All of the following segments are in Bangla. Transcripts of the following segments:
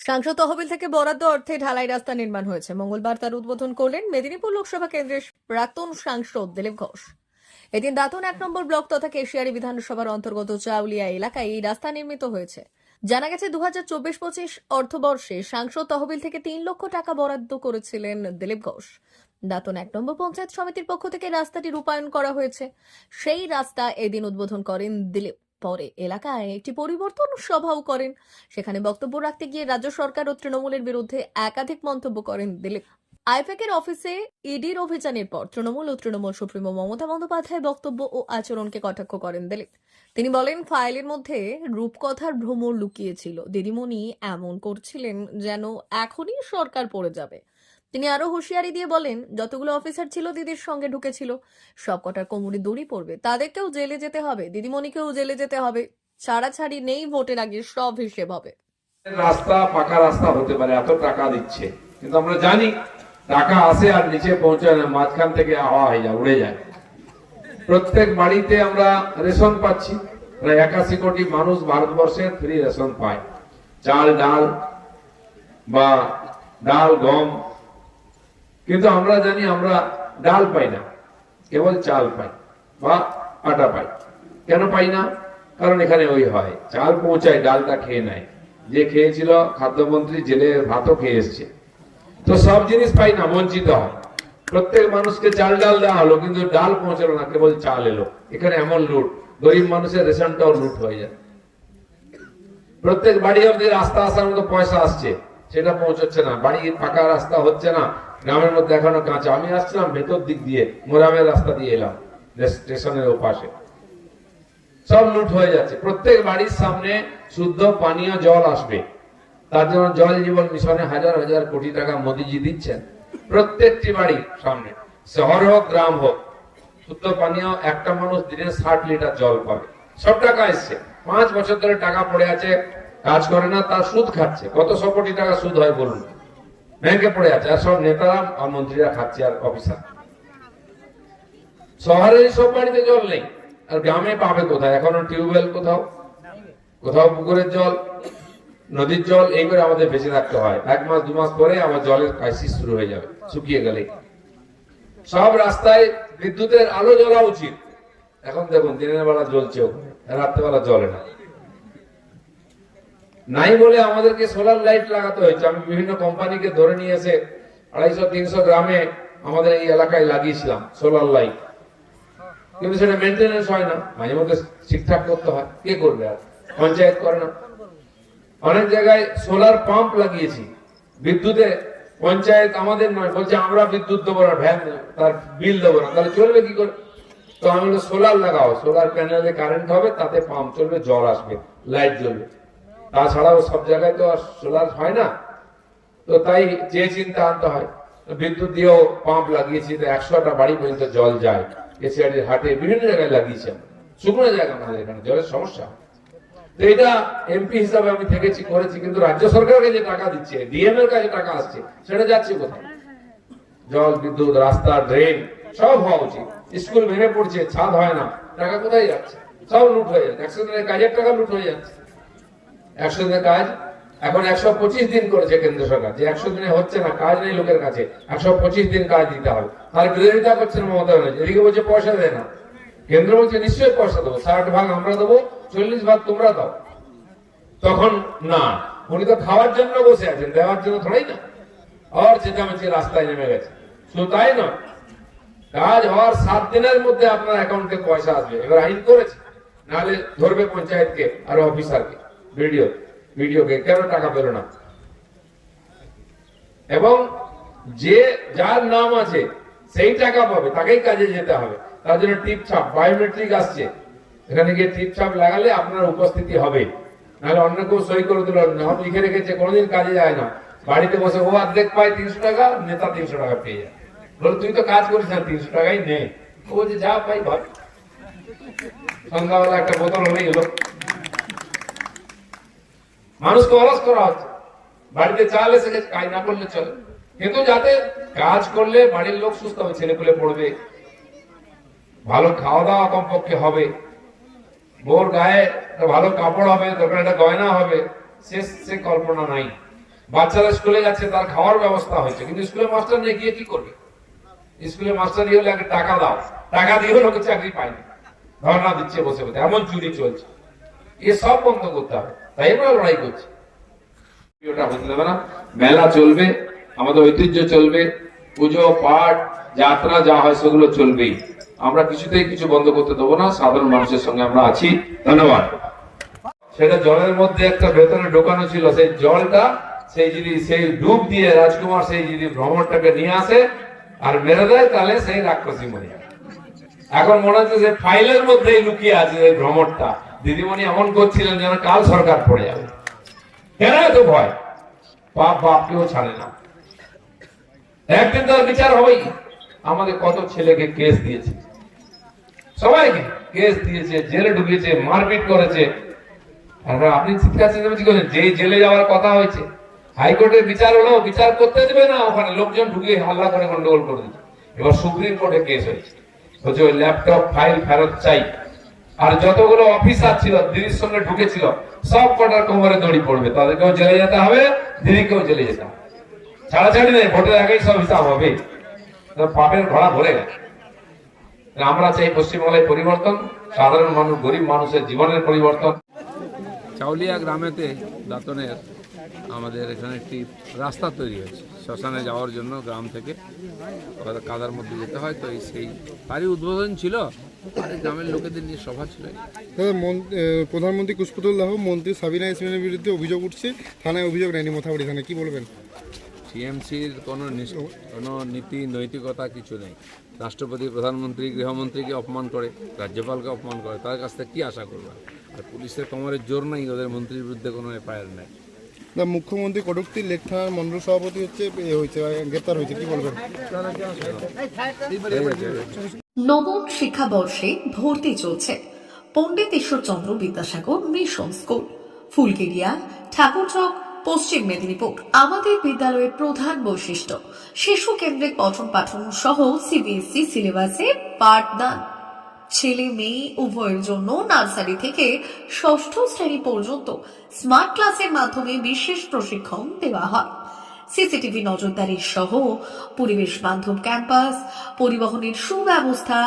সাংসদ তহবিল থেকে বরাদ্দ অর্থে ঢালাই রাস্তা নির্মাণ হয়েছে। মঙ্গলবার তার উদ্বোধন করলেন মেদিনীপুর লোকসভা কেন্দ্রের প্রাক্তন সাংসদ দিলীপ ঘোষ। এদিন দাঁতন 1 নম্বর ব্লক তথা কেশিয়ারি বিধানসভার অন্তর্গত চাউলিয়া এলাকায় এই রাস্তা নির্মিত হয়েছে। জানা গেছে 2024-25 অর্থবর্ষে সাংসদ তহবিল থেকে 3 লক্ষ টাকা বরাদ্দ করেছিলেন দিলীপ ঘোষ। দাঁতন 1 নম্বর পঞ্চায়েত সমিতির পক্ষ থেকে রাস্তাটি রূপায়ণ করা হয়েছে। সেই রাস্তা এদিন উদ্বোধন করেন দিলীপ। পরে এলাকায় একটি পরিবর্তন সভাও করেন। সেখানে বক্তব্য রাখতে গিয়ে রাজ্য সরকার ও তৃণমূলের বিরুদ্ধে একাধিক মন্তব্য করেন দিলীপ। আইপ্যাকের অফিসে ইডির অভিযানের পর তৃণমূল ও তৃণমূল সুপ্রিমো মমতা বন্দ্যোপাধ্যায়ের বক্তব্য ও আচরণকে কটাক্ষ করেন দিলীপ। তিনি বলেন, ফাইলের মধ্যে রূপকথার ভ্রমর লুকিয়েছিল। দিদিমণি এমন করছিলেন যেন এখনই সরকার পড়ে যাবে। তিনি আরো হুঁশিয়ারি দিয়ে বলেন, যতগুলো অফিসার ছিল দিদির সঙ্গে ঢুকেছিল সব কটার কোমরে দড়ি পড়বে, তাদেরকেও জেলে যেতে হবে, দিদিমণিকেও জেলে যেতে হবে। ছাড়াছাড়ি নেই, ভোটের আগে সব হিসেব হবে। রাস্তা পাকা রাস্তা হতে পারে, এত টাকা দিচ্ছে, কিন্তু আমরা জানি টাকা আসে আর নিচে পৌঁছায় না, মাঝখান থেকে হাওয়া হয়ে যায়, উড়ে যায়। প্রত্যেক বাড়িতে আমরা রেশন পাচ্ছি, প্রায় 81 কোটি মানুষ ভারতবর্ষের ফ্রি রেশন পায়। চাল ডাল বা ডাল গম, কিন্তু আমরা জানি আমরা ডাল পাই না, কেবল চাল পাই বা আটা পাই। কেন পাই না? কারণ এখানে ওই হয়, চাল পৌঁছায়, ডালটা খেয়ে নেয়। যে খেয়েছিল খাদ্যমন্ত্রী জেলে ভাতও খেয়ে এসছে, তো সব জিনিস পাই না, বঞ্চিত হয়। প্রত্যেক মানুষকে চাল ডাল দেওয়া হলো, কিন্তু ডাল পৌঁছালো না, কেবল চাল এলো। এখানে এমন লুট, গরিব মানুষের রেশনটাও লুট হয়ে যায়। প্রত্যেক বাড়ি অব্দি রাস্তা আসার মতো পয়সা আসছে, সেটা পৌঁছচ্ছে না। বাড়ি ফাঁকা রাস্তা হচ্ছে না, গ্রামের মধ্যে এখনো কাঁচা। আমি আসছিলাম ভেতর দিক দিয়ে, মোরামের রাস্তা দিয়ে এলাম, স্টেশনের ওপাশে সব লুট হয়ে যাচ্ছে। প্রত্যেক বাড়ির সামনে শুদ্ধ পানীয় জল আসবে, তার জন্য জল জীবন মিশনে হাজার হাজার কোটি টাকা মোদীজি দিচ্ছেন। প্রত্যেকটি বাড়ির সামনে, শহর হোক গ্রাম হোক, শুদ্ধ পানীয় একটা মানুষ দিনে 60 লিটার জল পাবে। সব টাকা এসছে, 5 বছর ধরে টাকা পড়ে আছে, কাজ করে না, তার সুদ খাচ্ছে। কত 100 কোটি টাকা সুদ হয় বলুন, ব্যাংকে পড়ে আছে, আর সব নেতারা আর মন্ত্রীরা খাচ্ছে, আর অফিসার। শহরে সব বাড়িতে জল নেই, আর গ্রামে পাবে কোথায়? এখনো টিউবওয়েল, কোথাও কোথাও পুকুরের জল, নদীর জল, এই করে আমাদের বেঁচে থাকতে হয়। 1 মাস 2 মাস পরে আবার জলের ক্রাইসিস শুরু হয়ে যাবে, শুকিয়ে গেলে। সব রাস্তায় বিদ্যুতের আলো জ্বলা উচিত। এখন দেখুন দিনের বেলা জ্বলছে, রাত্রেবেলা জ্বলে না। নাই বলে আমাদেরকে সোলার লাইট লাগাতে হয়েছে। আমি বিভিন্ন কোম্পানিকে ধরে নিয়ে এসে 250-300 গ্রামে আমাদের এই এলাকায় লাগিয়েছিলাম সোলার লাইট, কিন্তু সেটা মেনটেনেন্স হয় না, মাঝে মধ্যে ঠিকঠাক করতে হয়। কে করবে? আর পঞ্চায়েত করে না। অনেক জায়গায় সোলার পাম্প লাগিয়েছি, বিদ্যুতে পঞ্চায়েত আমাদের নয়, বলছে আমরা বিদ্যুৎ দেবো না, ভ্যান তার বিল দেবো না, তাহলে চলবে কি করে? তো আমি বললাম সোলার লাগাও, সোলার প্যানেলে কারেন্ট হবে, তাতে পাম্প চলবে, জল আসবে, লাইট জ্বলবে। তাছাড়াও সব জায়গায় তো আর সোলার হয় না, তো তাই যে চিন্তা আনতে হয়। বিদ্যুৎ দিয়েও পাম্প লাগিয়েছি, তো 100টা বাড়ি পর্যন্ত জল যায়। কেশিয়ারির হাটে বিভিন্ন জায়গায় লাগিয়েছি, শুকনো জায়গা আমাদের এখানে জলের সমস্যা। তো এটা এমপি হিসাবে আমি থেকেছি, করেছি, কিন্তু রাজ্য সরকারকে যে টাকা দিচ্ছে, ডিএম এর কাছে টাকা আসছে, সেটা যাচ্ছে কোথায়? জল, বিদ্যুৎ, রাস্তা, ড্রেন সব হওয়া উচিত। স্কুল ভেঙে পড়ছে, ছাদ হয় না, টাকা কোথায় যাচ্ছে? সব লুট হয়ে যাচ্ছে। 100 দিনের কাজের টাকা লুট হয়ে যাচ্ছে। 100 দিনের কাজ এখন 125 দিন করেছে কেন্দ্র সরকার, যে 100 দিনে হচ্ছে না, কাজ নেই লোকের কাছে, 125 দিন কাজ দিতে হবে। আর বিরোধিতা করছেন মমতা ব্যানার্জি, এদিকে বলছে পয়সা দেয় না। কেন্দ্র বলছে নিশ্চয়ই পয়সা দেবো, 60 ভাগ আমরা দেবো, 40 ভাগ তোমরা দাও। তখন না, উনি তো খাওয়ার জন্য বসে আছেন, দেওয়ার জন্য থোড়াই না। আর চেঁচামেচি রাস্তায় নেমে গেছে। শুধু তাই নয়, কাজ হওয়ার 7 দিনের মধ্যে আপনার অ্যাকাউন্টে পয়সা আসবে। এবার আইন করেছে, নাহলে ধরবে পঞ্চায়েতকে আর অফিসারকে, ভিডিওকে, কেন টাকা পেল না। এবং যে যার নাম আছে সেই টাকা পাবে, তাকেই কাজে যেতে হবে। তার জন্য টিপছাপ, বায়োমেট্রিক আসছে, এখানে গিয়ে টিপছাপ লাগালে আপনার উপস্থিতি হবে, নাহলে অন্য কেউ সই করে দিল। নাম লিখে রেখেছে, কোনোদিন কাজে যায় না, বাড়িতে বসে ও অর্ধেক পায় 300 টাকা, নেতা 300 টাকা পেয়ে যায়। বলে তুই তো কাজ করিস না, 300 টাকাই নে। ও বলছে যা পাই ভাব, সন্ধ্যাবেলা একটা বোতল হলেই হলো। মানুষকে অলস করা হচ্ছে। বাড়িতে চাল এসে গেছে, কাজ না করলে চলে, কিন্তু যাতে কাজ করলে বাড়ির লোক সুস্থ হবে, ছেলেপুলে পড়বে, ভালো খাওয়া দাওয়া কমপক্ষে হবে, বোর গায়ে ভালো কাপড় হবে, দরকার একটা গয়না হবে, সে কল্পনা নাই। বাচ্চারা স্কুলে যাচ্ছে, তার খাওয়ার ব্যবস্থা হয়েছে, কিন্তু স্কুলে মাস্টার নিয়ে গিয়ে কি করবে? স্কুলে মাস্টার দিয়ে হলে আগে টাকা দাও, টাকা দিয়ে লোকে চাকরি পায়নি, ধর্ণা দিচ্ছে বসে বসে, এমন চুরি চলছে। এ সব বন্ধ করতে হবে, তাই আমরা লড়াই করছি। ওটা হতে দেবে না, মেলা চলবে, আমাদের ঐতিহ্য চলবে, পুজো পাঠ যাত্রা যা হয় সেগুলো চলবেই। আমরা কিছুতেই কিছু বন্ধ করতে দেবো না, সাধারণ মানুষের সঙ্গে আমরা আছি। ধন্যবাদ। সেটা জলের মধ্যে একটা ভেতরে ঢোকানো ছিল, সেই জলটা সেই ডুব দিয়ে রাজকুমার সেই যদি ভ্রমণটাকে নিয়ে আসে আর মেরে দেয়, তাহলে সেই রাক্ষসী মরে যাবে। এখন মনে হচ্ছে যে ফাইলের মধ্যেই লুকিয়ে আছে এই ভ্রমণটা। দিদিমণি এমন করছিলেন যেন কাল সরকার পড়ে যাবে। কেন এত ভয়? বাপ বাপকেও ছাড়ে না, একদিন তার বিচার হবেই। আমাদের কত ছেলেকে কেস দিয়েছে, সবাইকে কেস দিয়েছে, জেলে ঢুকিয়েছে, মারপিট করেছে। আপনি চিৎকার চেঁচামেচি করেন, যেই জেলে যাওয়ার কথা হয়েছে, হাইকোর্টের বিচার হলো, বিচার করতে দেবে না, ওখানে লোকজন ঢুকিয়ে হাল্লা করে গন্ডগোল করে দিচ্ছে। এবার সুপ্রিম কোর্টে কেস হয়েছে, বলছে ওই ল্যাপটপ ফাইল ফেরত চাই। আর যতগুলো অফিসার ছিল দিদির সঙ্গে ঢুকেছিল, সব কটার কোমরে দড়ি পড়বে, তাদেরকেও জেলে যেতে হবে, দিদিকেও জেলে যেতে হবে। ছাড়াছাড়ি নেই, ভোটের আগেই সব হিসাব হবে। পাপের ঘোড়া ভরে গেছে। আমরা চাই পশ্চিমবাংলায় পরিবর্তন, সাধারণ মানুষ, গরিব মানুষের জীবনের পরিবর্তন। চাউলিয়া গ্রামেতে দাঁতনের আমাদের এখানে একটি রাস্তা তৈরি হয়েছে শ্মশানে যাওয়ার জন্য। গ্রাম থেকে কাদার মধ্যে যেতে হয়, তো সেই তারই উদ্বোধন ছিল, আর এই গ্রামের লোকেদের নিয়ে সভা ছিল। প্রধানমন্ত্রী কুশপুতুল দাহ মন্ত্রী সাবিনা ইসমাইলের বিরুদ্ধে অভিযোগ উঠছে, থানায় অভিযোগ নেয়নি মোথাবাড়ি থানায়, কি বলবেন? টিএমসির কোনো নীতি নৈতিকতা কিছু নেই। রাষ্ট্রপতি, প্রধানমন্ত্রী, গৃহমন্ত্রীকে অপমান করে, রাজ্যপালকে অপমান করে, তার কাছ থেকে কী আশা করবে? আর পুলিশের কোমরের জোর নেই, ওদের মন্ত্রীর বিরুদ্ধে কোনো এফআইআর নেই। মুখ্যমন্ত্রী কটুক্তির লেক থানার মন্ডল সভাপতি গ্রেপ্তার হয়েছে, কি বলবেন? নবম শিক্ষাবর্ষে ভর্তি চলছে পণ্ডিত ঈশ্বরচন্দ্র বিদ্যাসাগর মিশন স্কুল, ফুলকেরিয়া, ঠাকুরচক, পশ্চিম মেদিনীপুর। আমাদের বিদ্যালয়ের প্রধান বৈশিষ্ট্য শিশু কেন্দ্রিক পঠন পাঠন সহ সিবিএসই সিলেবাসে পাঠদান। ছেলে মেয়ে উভয়ের জন্য নার্সারি থেকে ষষ্ঠ শ্রেণী পর্যন্ত স্মার্ট ক্লাসের মাধ্যমে বিশেষ প্রশিক্ষণ দেওয়া হয়। সিসিটিভি নজরদারি সহ পরিবেশ বান্ধব ক্যাম্পাস, পরিবহনের সুব্যবস্থা,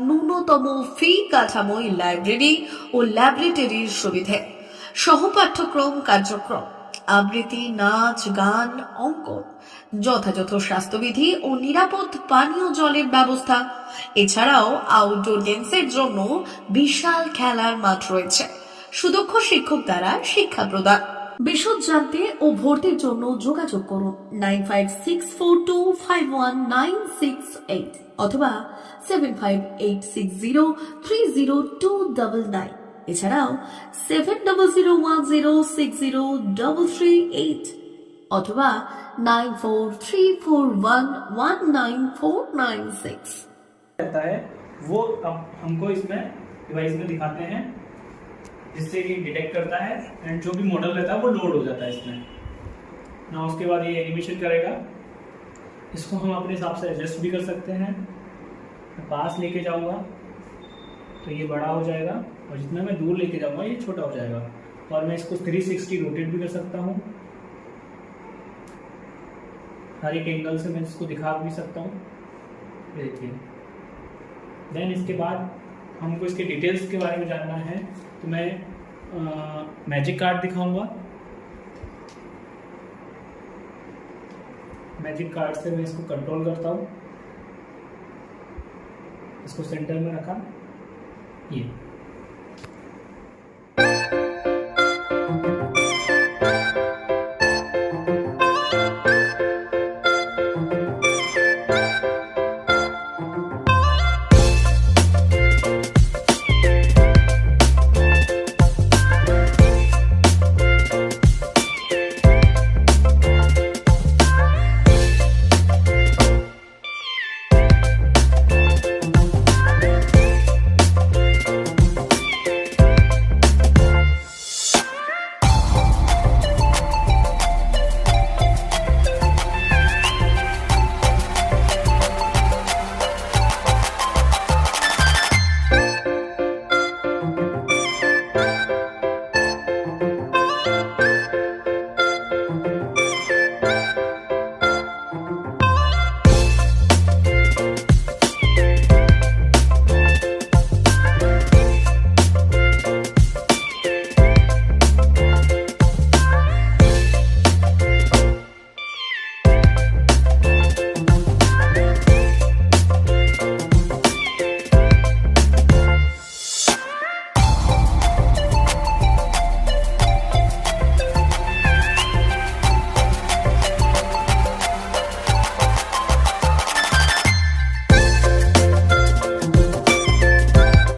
ন্যূনতম ফি কাঠামোয় লাইব্রেরি ও ল্যাবরেটরির সুবিধে, সহপাঠ্যক্রম কার্যক্রম, আবৃত্তি, নাচ, গান, অঙ্কন, যথাযথ স্বাস্থ্যবিধি ও নিরাপদ পানীয় জলের ব্যবস্থা। এছাড়াও আউটডোর গেমসের জন্য বিশাল খেলার মাঠ রয়েছে। সুদক্ষ শিক্ষক দ্বারা শিক্ষা প্রদান। বিশদ জানতে ও ভর্তির জন্য যোগাযোগ করুন 9564251968 অথবা 7586030299। এছাড়াও 7001060338 অথবা 9434119496। रहता है वो अब हमको इसमें डिवाइस में दिखाते हैं, जिससे ये डिटेक्ट करता है एंड जो भी मॉडल रहता है वो लोड हो जाता है इसमें ना। उसके बाद ये एनिमेशन करेगा, इसको हम अपने हिसाब से एडजस्ट भी कर सकते हैं। मैं पास लेके जाऊंगा तो ये बड़ा हो जाएगा, और जितना मैं दूर लेके जाऊंगा ये छोटा हो जाएगा। और मैं इसको 360 रोटेट भी कर सकता हूँ, हर एक एंगल से मैं इसको दिखा भी सकता हूँ। देखिए, देन इसके बाद हमको इसके डिटेल्स के बारे में जानना है, तो मैं मैजिक कार्ड दिखाऊंगा। मैजिक कार्ड से मैं इसको कंट्रोल करता हूँ, इसको सेंटर में रखा, ये